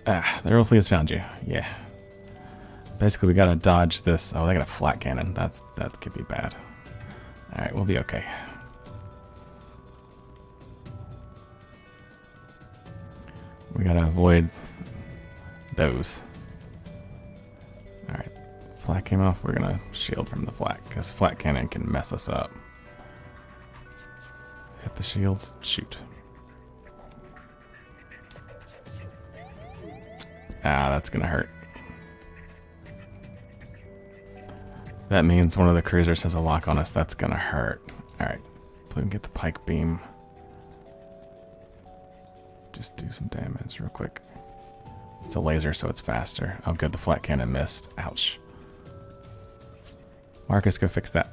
Ah, the rebel fleet has found you. Yeah. Basically, we gotta dodge this. Oh, they got a flat cannon. That could be bad. Alright, we'll be okay. We gotta avoid those. Alright, flak came off. We're gonna shield from the flak, because flat cannon can mess us up. Hit the shields. Shoot. Ah, that's gonna hurt. That means one of the cruisers has a lock on us. That's gonna hurt. Alright. If we can get the pike beam. Just do some damage real quick. It's a laser, so it's faster. Oh good, the flat cannon missed. Ouch. Marcus, go fix that.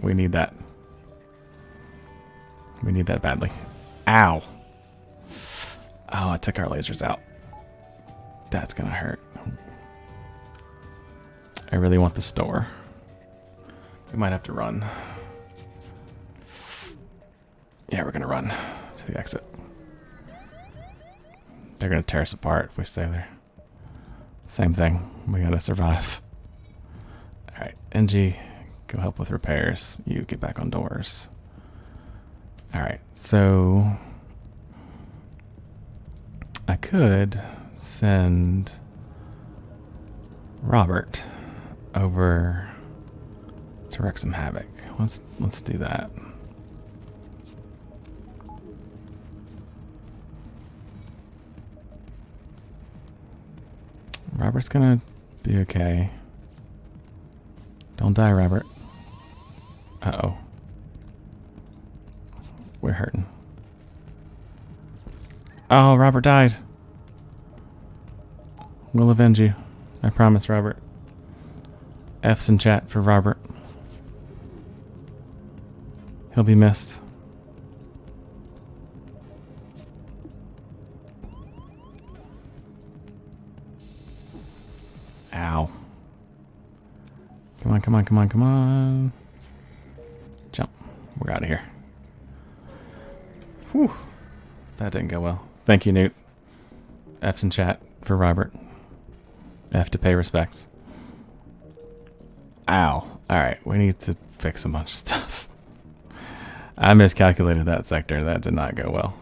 We need that. We need that badly. Ow! Oh, it took our lasers out. That's gonna hurt. I really want the store. We might have to run. Yeah, we're gonna run to the exit. They're gonna tear us apart if we stay there. Same thing. We gotta survive. Alright, NG, go help with repairs. You get back on doors. Alright, so I could send Robert over to wreak some havoc. Let's do that. Robert's gonna be okay. Don't die, Robert. Uh-oh. We're hurting. Oh, Robert died. We'll avenge you. I promise, Robert. F's in chat for Robert. He'll be missed. Ow. Come on, come on, come on, come on. Jump. We're out of here. Whew. That didn't go well. Thank you, Newt. F's in chat for Robert. F to pay respects. Ow. Alright, we need to fix a bunch of stuff. I miscalculated that sector. That did not go well.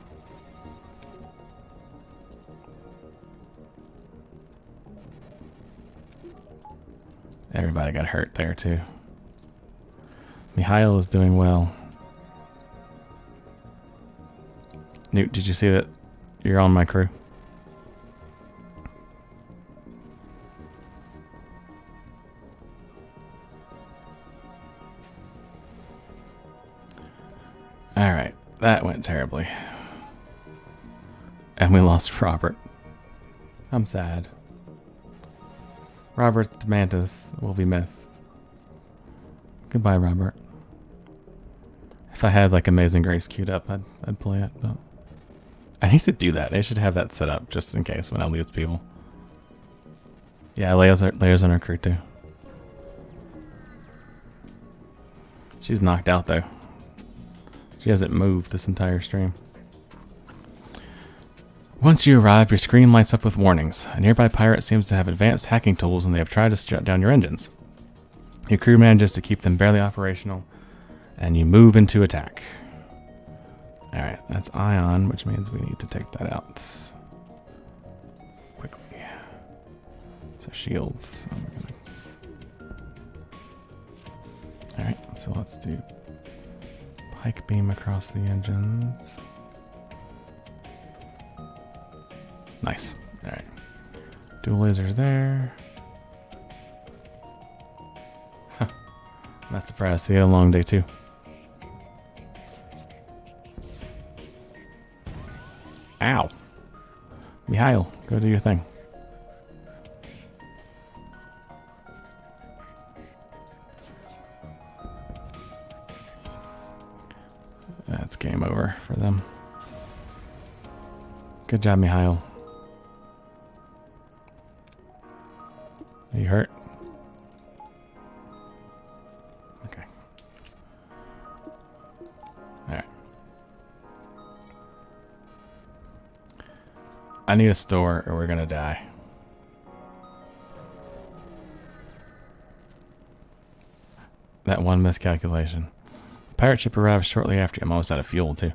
Everybody got hurt there, too. Mikhail is doing well. Newt, did you see that you're on my crew? Alright, that went terribly. And we lost Robert. I'm sad. Robert the Mantis will be missed. Goodbye, Robert. If I had like Amazing Grace queued up, I'd play it, but I need to do that. I should have that set up just in case when I lose people. Yeah, Leia's on her crew too. She's knocked out though. She hasn't moved this entire stream. Once you arrive, your screen lights up with warnings. A nearby pirate seems to have advanced hacking tools and they have tried to shut down your engines. Your crew manages to keep them barely operational, and you move into attack. Alright, that's Ion, which means we need to take that out quickly. So shields. Alright, so let's do pike beam across the engines. Nice. Alright. Dual lasers there. Huh. Not surprised. See you a long day too. Ow. Mikhail, go do your thing. That's game over for them. Good job, Mikhail. Are you hurt? Okay. Alright. I need a store or we're gonna die. That one miscalculation. The pirate ship arrives shortly after. I'm almost out of fuel too.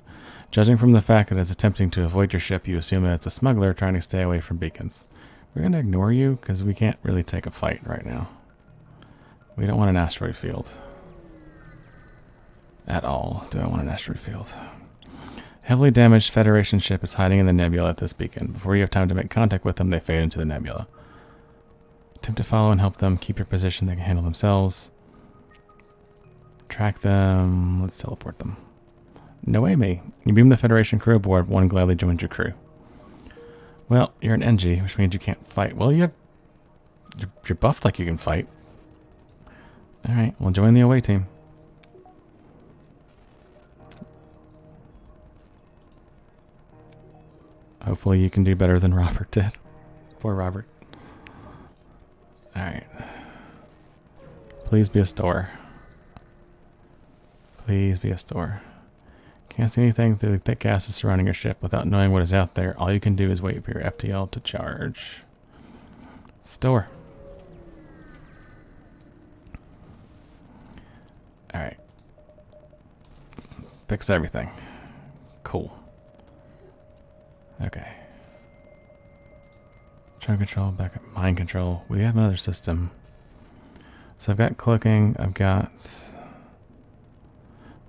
Judging from the fact that it's attempting to avoid your ship, you assume that it's a smuggler trying to stay away from beacons. We're going to ignore you because we can't really take a fight right now. We don't want an asteroid field. At all. Do I want an asteroid field? Heavily damaged Federation ship is hiding in the nebula at this beacon. Before you have time to make contact with them, they fade into the nebula. Attempt to follow and help them. Keep your position. They can handle themselves. Track them. Let's teleport them. No way, me. You beam the Federation crew aboard. One gladly joins your crew. Well, you're an NG, which means you can't fight. Well, you're buffed like you can fight. Alright, well join the away team. Hopefully you can do better than Robert did. Poor Robert. Alright. Please be a store. Please be a store. Can't see anything through the thick gases surrounding your ship. Without knowing what is out there, all you can do is wait for your FTL to charge. Store. Alright. Fix everything. Cool. Okay. Chunk control, backup, mind control. We have another system. So I've got cloaking, I've got...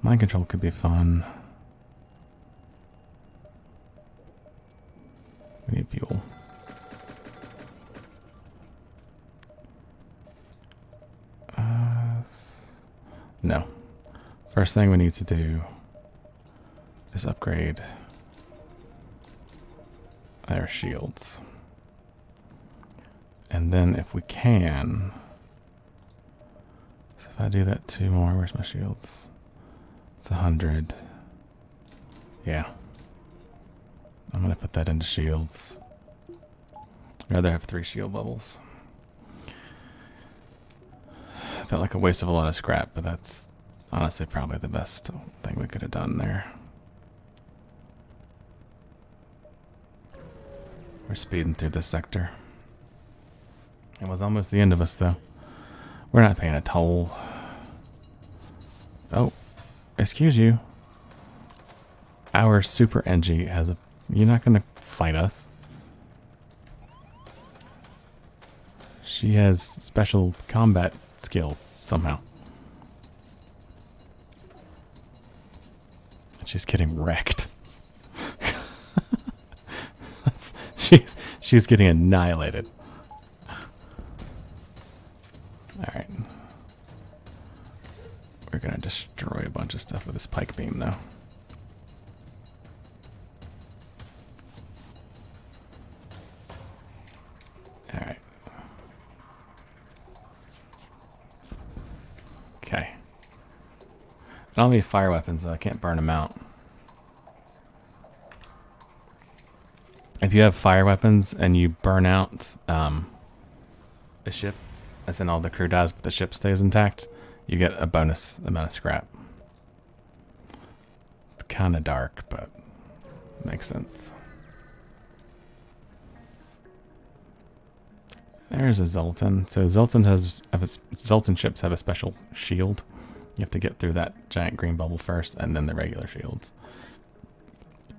Mind control could be fun. We need fuel. No. First thing we need to do is upgrade their shields. And then if we can... So if I do that 2 more, where's my shields? It's 100. Yeah. I'm going to put that into shields. I'd rather have 3 shield levels. Felt like a waste of a lot of scrap, but that's honestly probably the best thing we could have done there. We're speeding through this sector. It was almost the end of us, though. We're not paying a toll. Oh, excuse you. Our super NG has a... You're not going to fight us. She has special combat skills, somehow. She's getting wrecked. She's getting annihilated. Alright. We're gonna destroy a bunch of stuff with this pike beam, though. Alright. Okay. I don't have any fire weapons, though. I can't burn them out. If you have fire weapons and you burn out a ship, as in all the crew dies but the ship stays intact, you get a bonus amount of scrap. It's kind of dark, but makes sense. There's a Zoltan. So Zoltan ships have a special shield. You have to get through that giant green bubble first, and then the regular shields.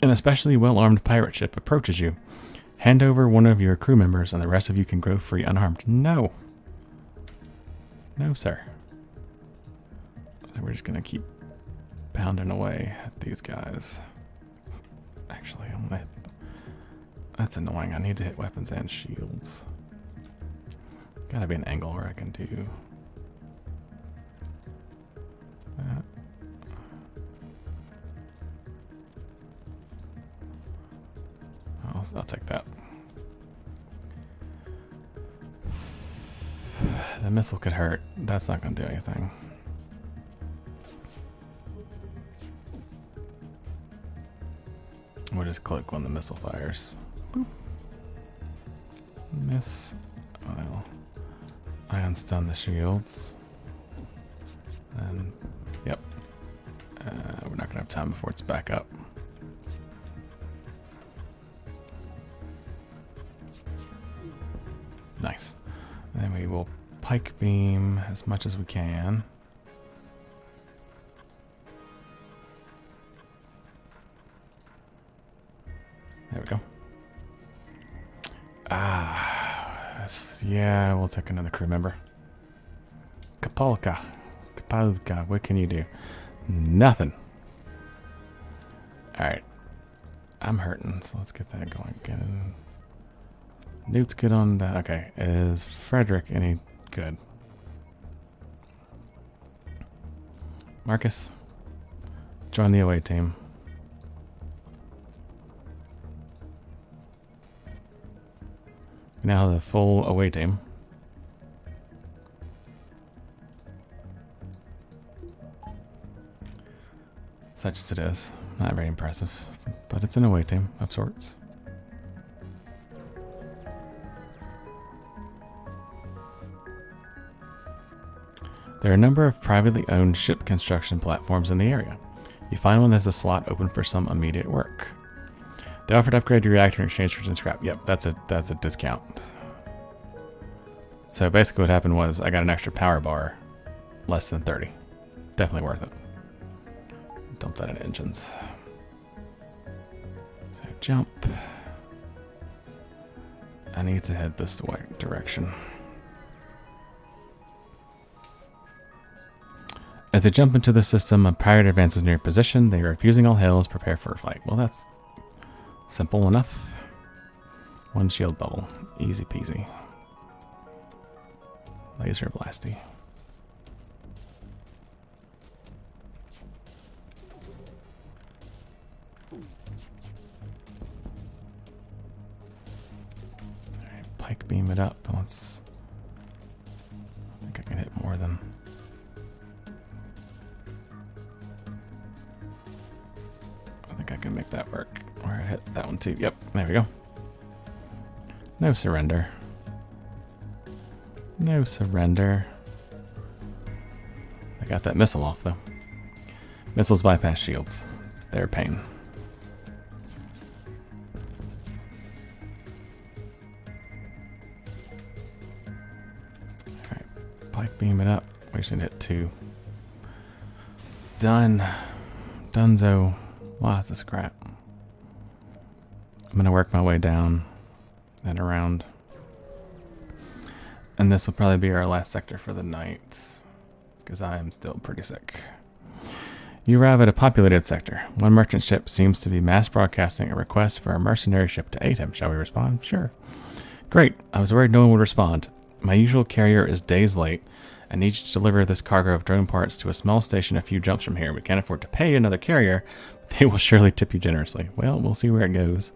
An especially well-armed pirate ship approaches you. Hand over one of your crew members, and the rest of you can go free unharmed. No. No, sir. So we're just going to keep pounding away at these guys. Actually, I'm gonna hit... That's annoying. I need to hit weapons and shields. Gotta be an angle where I can do that. I'll take that. The missile could hurt. That's not going to do anything. We'll just click when the missile fires. Boop. Miss. Well, ion stun the shields. And, yep. We're not going to have time before it's back up. Nice. And then we will pike beam as much as we can. There we go. Yeah, we'll take another crew member. Kapalka, what can you do? Nothing. Alright. I'm hurting, so let's get that going again. Newt's good on that. Okay, is Frederick any good? Marcus, join the away team. We now have a full away team. Such as it is. Not very impressive, but it's an away team of sorts. There are a number of privately owned ship construction platforms in the area. You find one that has a slot open for some immediate work. They offer to upgrade your reactor in exchange for some scrap. Yep, that's a discount. So basically what happened was I got an extra power bar, less than 30. Definitely worth it. Dump that in engines. So jump. I need to head this direction. As they jump into the system, a pirate advances near your position. They are refusing all hails. Prepare for a fight. Well, that's simple enough. One shield bubble. Easy peasy. Laser blasty. pike beam it up. Let's. I think I can hit more than. I think I can make that work. Or I hit that one too. Yep, there we go. No surrender. No surrender. I got that missile off though. Missiles bypass shields. They're a pain. Alright, pike beam it up. We just need to hit 2. Done. Dunzo. Lots of scrap. I'm gonna work my way down and around. And this will probably be our last sector for the night, because I am still pretty sick. You arrive at a populated sector. One merchant ship seems to be mass broadcasting a request for a mercenary ship to aid him. Shall we respond? Sure. Great. I was worried no one would respond. My usual carrier is days late. I need you to deliver this cargo of drone parts to a small station a few jumps from here. We can't afford to pay another carrier, but they will surely tip you generously. Well, we'll see where it goes.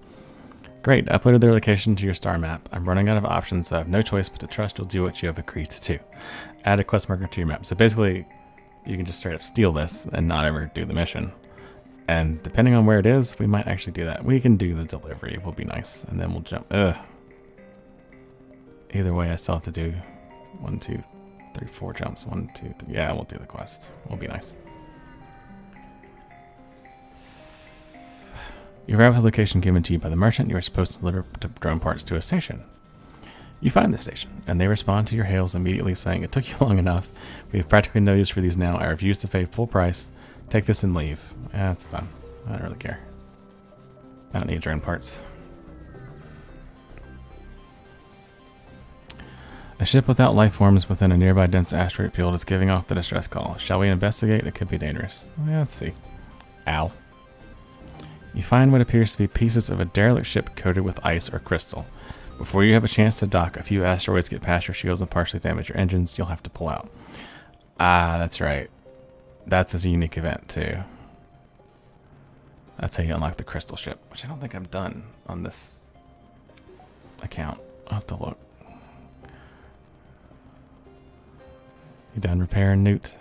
Great. Uploaded their location to your star map. I'm running out of options, so I have no choice but to trust you'll do what you have agreed to do. Add a quest marker to your map. So basically, you can just straight up steal this and not ever do the mission. And depending on where it is, we might actually do that. We can do the delivery. It will be nice. And then we'll jump. Ugh. Either way, I still have to do 1, 2, 3, 4 jumps. 1, 2, 3. Yeah, we'll do the quest. It'll be nice. You arrive at a location given to you by the merchant. You are supposed to deliver drone parts to a station. You find the station, and they respond to your hails immediately saying, it took you long enough. We have practically no use for these now. I refuse to pay full price. Take this and leave. Yeah, that's fine. I don't really care. I don't need drone parts. A ship without life forms within a nearby dense asteroid field is giving off the distress call. Shall we investigate? It could be dangerous. Yeah, let's see. Ow. You find what appears to be pieces of a derelict ship coated with ice or crystal. Before you have a chance to dock, a few asteroids get past your shields and partially damage your engines. You'll have to pull out. Ah, that's right. That's a unique event too. That's how you unlock the crystal ship, which I don't think I've done on this account. I'll have to look. You done repairing, Newt?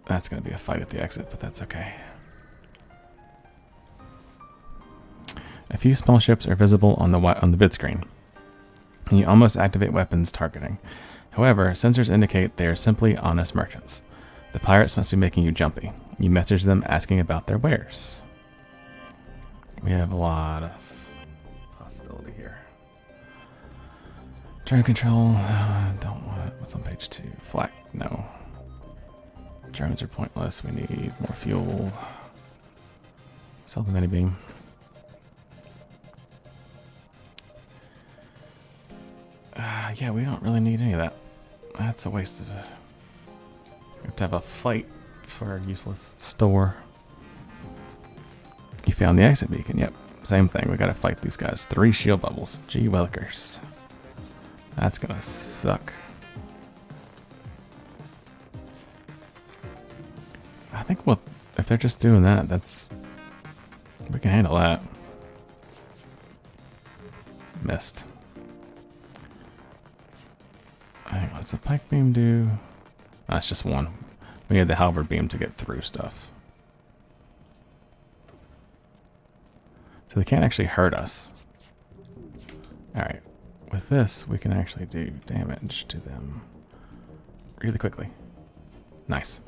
That's going to be a fight at the exit, but that's okay. A few small ships are visible on the vid screen, and you almost activate weapons targeting. However, sensors indicate they are simply honest merchants. The pirates must be making you jumpy. You message them asking about their wares. We have a lot of possibility here. Drone control, don't want it. What's on page 2? Flak, no. Drones are pointless. We need more fuel. Sell the mini beam. Yeah, we don't really need any of that. That's a waste of a... We have to have a fight for a useless store. You found the exit beacon. Yep, same thing. We gotta fight these guys. 3 shield bubbles. Gee willikers. That's gonna suck. I think we'll... If they're just doing that, that's... We can handle that. Missed. Hang on, what's the pike beam do? That's just one. We need the halberd beam to get through stuff. So they can't actually hurt us. Alright. With this, we can actually do damage to them really quickly. Nice.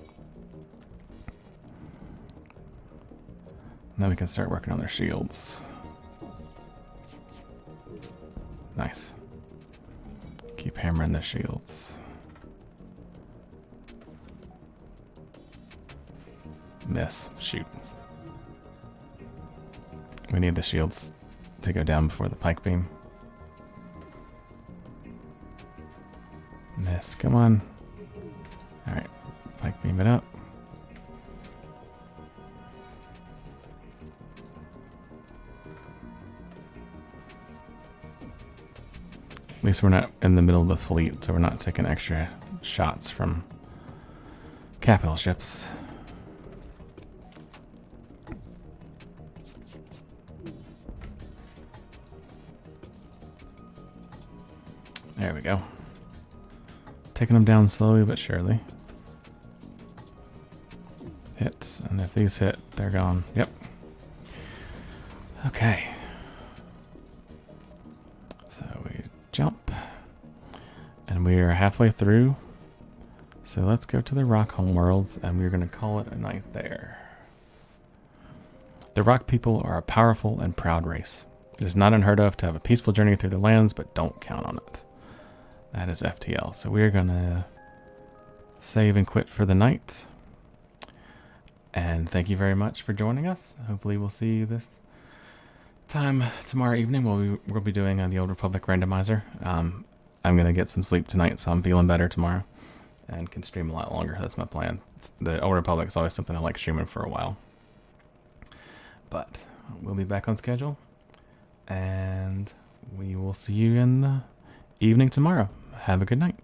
Now we can start working on their shields. Nice. Keep hammering their shields. Miss. Shoot. We need the shields to go down before the pike beam. Miss. Come on. Alright. Pike beam it up. At least we're not in the middle of the fleet, so we're not taking extra shots from capital ships. There we go. Taking them down slowly but surely. Hits, and if these hit, they're gone. Yep. Okay. So we jump, and we are halfway through. So let's go to the Rock Home Worlds, and we're going to call it a night there. The Rock people are a powerful and proud race. It is not unheard of to have a peaceful journey through the lands, but don't count on it. That is FTL. So we're going to save and quit for the night. And thank you very much for joining us. Hopefully we'll see you this time tomorrow evening. We'll be doing the Old Republic randomizer. I'm going to get some sleep tonight, so I'm feeling better tomorrow. And can stream a lot longer. That's my plan. The Old Republic is always something I like streaming for a while. But we'll be back on schedule. And we will see you in the evening tomorrow. Have a good night.